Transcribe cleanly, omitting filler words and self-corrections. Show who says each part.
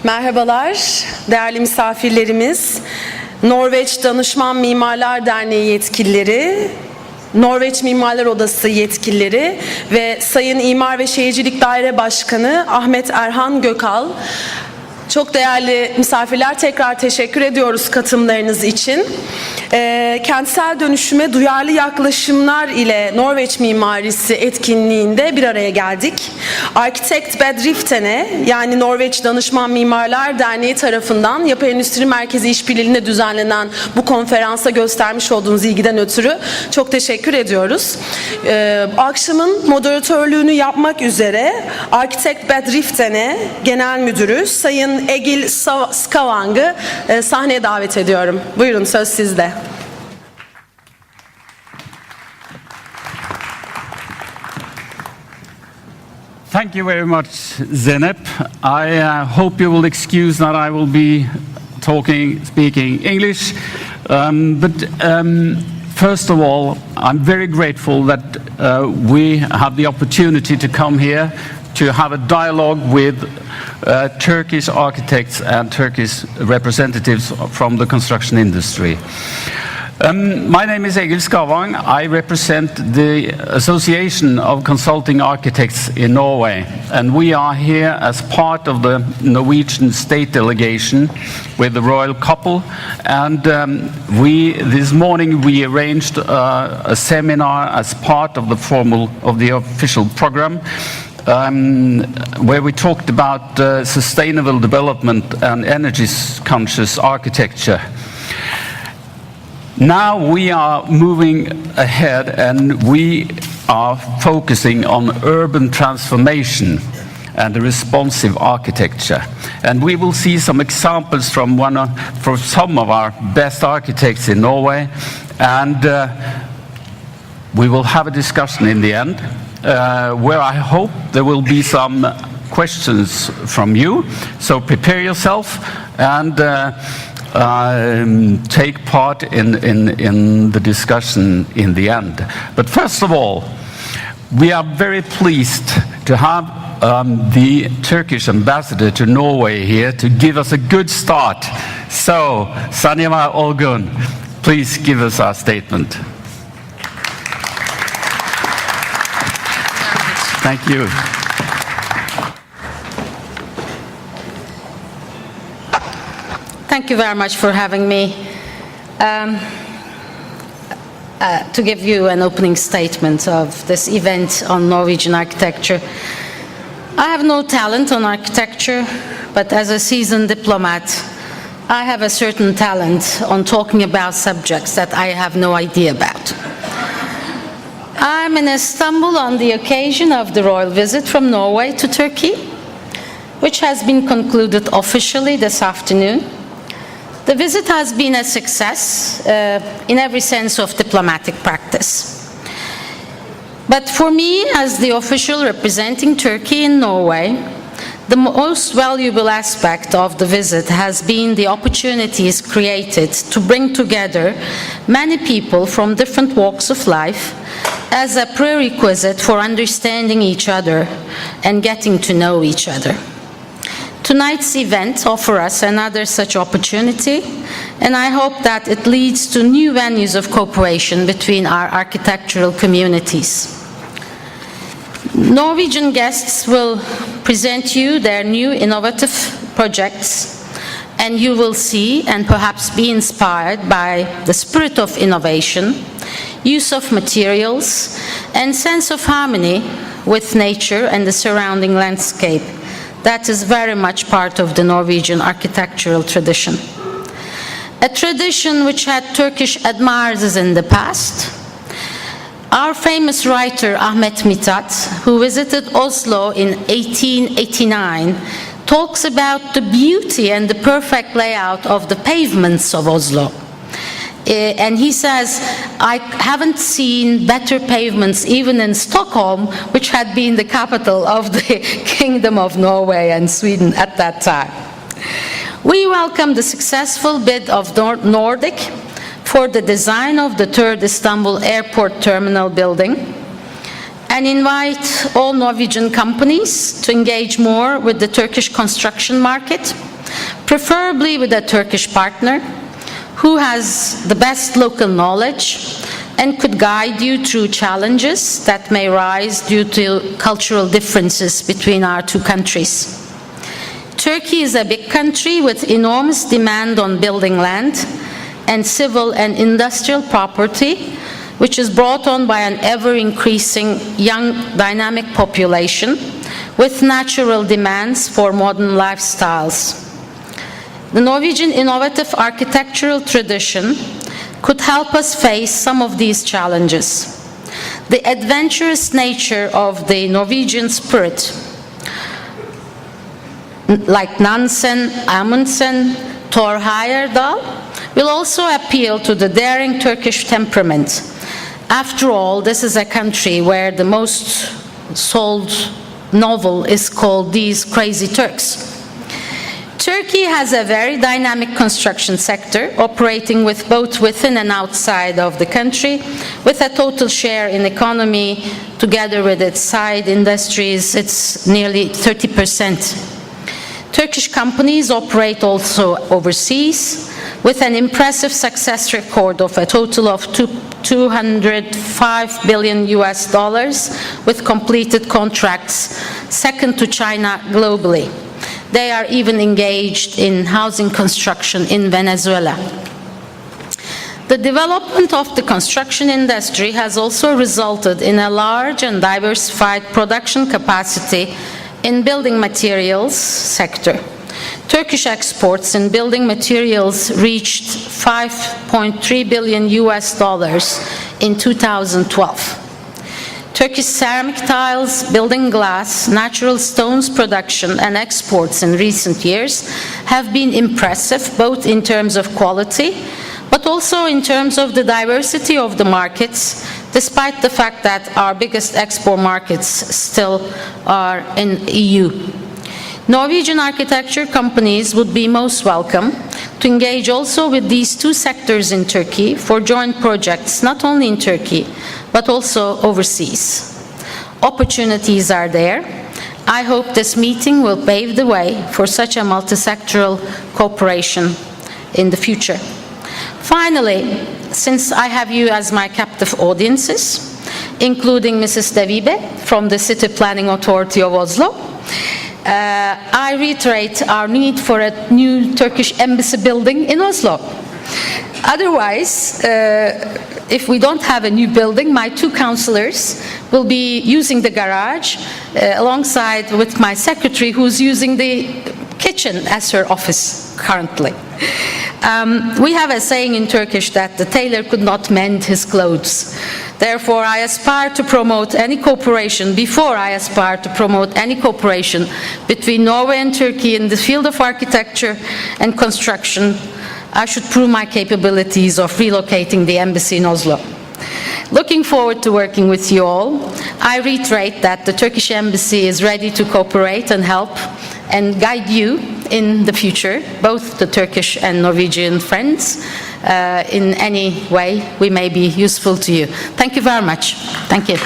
Speaker 1: Merhabalar, değerli misafirlerimiz, Norveç Danışman Mimarlar Derneği yetkilileri, Norveç Mimarlar Odası yetkilileri ve Sayın İmar ve Şehircilik Daire Başkanı Ahmet Erhan Gökal. Çok değerli misafirler, tekrar teşekkür ediyoruz katılımlarınız için. Kentsel dönüşüme duyarlı yaklaşımlar ile Norveç mimarisi etkinliğinde bir araya geldik. Arkitekt Bedriften'e yani Norveç Danışman Mimarlar Derneği tarafından Yapı Endüstri Merkezi İşbirliği'nde düzenlenen bu konferansa göstermiş olduğunuz ilgiden ötürü çok teşekkür ediyoruz. Akşamın moderatörlüğünü yapmak üzere Arkitekt Bedriften'e Genel Müdürü Sayın Egil Skavang'ı sahneye davet ediyorum. Buyurun, söz sizde.
Speaker 2: Thank you very much, Zeynep. I hope you will excuse that I will be speaking English. First of all, I'm very grateful that we have the opportunity to come here to have a dialogue with Turkish architects and Turkish representatives from the construction industry. My name is Egil Skavang. I represent the Association of Consulting Architects in Norway, and we are here as part of the Norwegian state delegation with the royal couple. And this morning we arranged a seminar as part of the official program, where we talked about sustainable development and energy-conscious architecture. Now we are moving ahead and we are focusing on urban transformation and responsive architecture. And we will see some examples from some of our best architects in Norway, and we will have a discussion in the end where I hope there will be some questions from you. So prepare yourself and take part in the discussion in the end. But first of all, we are very pleased to have the Turkish ambassador to Norway here to give us a good start. So, Sanima Olgun, please give us our statement. Thank you.
Speaker 3: Thank you very much for having me to give you an opening statement of this event on Norwegian architecture. I have no talent on architecture, but as a seasoned diplomat, I have a certain talent on talking about subjects that I have no idea about. I'm in Istanbul on the occasion of the royal visit from Norway to Turkey, which has been concluded officially this afternoon. The visit has been a success in every sense of diplomatic practice. But for me, as the official representing Turkey in Norway, the most valuable aspect of the visit has been the opportunities created to bring together many people from different walks of life as a prerequisite for understanding each other and getting to know each other. Tonight's event offers us another such opportunity, and I hope that it leads to new venues of cooperation between our architectural communities. Norwegian guests will present you their new innovative projects, and you will see and perhaps be inspired by the spirit of innovation, use of materials, and sense of harmony with nature and the surrounding landscape. That is very much part of the Norwegian architectural tradition. A tradition which had Turkish admirers in the past. Our famous writer Ahmet Mithat, who visited Oslo in 1889, talks about the beauty and the perfect layout of the pavements of Oslo. And he says, I haven't seen better pavements even in Stockholm, which had been the capital of the Kingdom of Norway and Sweden at that time. We welcome the successful bid of Nordic for the design of the third Istanbul Airport Terminal building. and invite all Norwegian companies to engage more with the Turkish construction market, preferably with a Turkish partner who has the best local knowledge and could guide you through challenges that may rise due to cultural differences between our two countries. Turkey is a big country with enormous demand on building land and civil and industrial property, which is brought on by an ever-increasing young, dynamic population with natural demands for modern lifestyles. The Norwegian innovative architectural tradition could help us face some of these challenges. The adventurous nature of the Norwegian spirit, like Nansen, Amundsen, Thor Heyerdahl, will also appeal to the daring Turkish temperament. After all, this is a country where the most sold novel is called These Crazy Turks. Turkey has a very dynamic construction sector, operating with both within and outside of the country, with a total share in economy, together with its side industries, it's nearly 30%. Turkish companies operate also overseas, with an impressive success record of a total of $205 billion with completed contracts, second to China globally. They are even engaged in housing construction in Venezuela. The development of the construction industry has also resulted in a large and diversified production capacity in building materials sector. Turkish exports in building materials reached $5.3 billion in 2012. Turkish ceramic tiles, building glass, natural stones production and exports in recent years have been impressive, both in terms of quality, but also in terms of the diversity of the markets, despite the fact that our biggest export markets still are in EU. Norwegian architecture companies would be most welcome to engage also with these two sectors in Turkey for joint projects, not only in Turkey, but also overseas. Opportunities are there. I hope this meeting will pave the way for such a multi-sectoral cooperation in the future. Finally, since I have you as my captive audiences, including Mrs. Devibe from the City Planning Authority of Oslo, I reiterate our need for a new Turkish embassy building in Oslo. Otherwise, if we don't have a new building, my two councillors will be using the garage alongside with my secretary, who's using the kitchen as her office currently. We have a saying in Turkish that the tailor could not mend his clothes. Therefore, I aspire to promote any cooperation, between Norway and Turkey in the field of architecture and construction, I should prove my capabilities of relocating the embassy in Oslo. Looking forward to working with you all. I reiterate that the Turkish embassy is ready to cooperate and help and guide you in the future, both the Turkish and Norwegian friends, in any way we may be useful to you. Thank you very much. Thank you.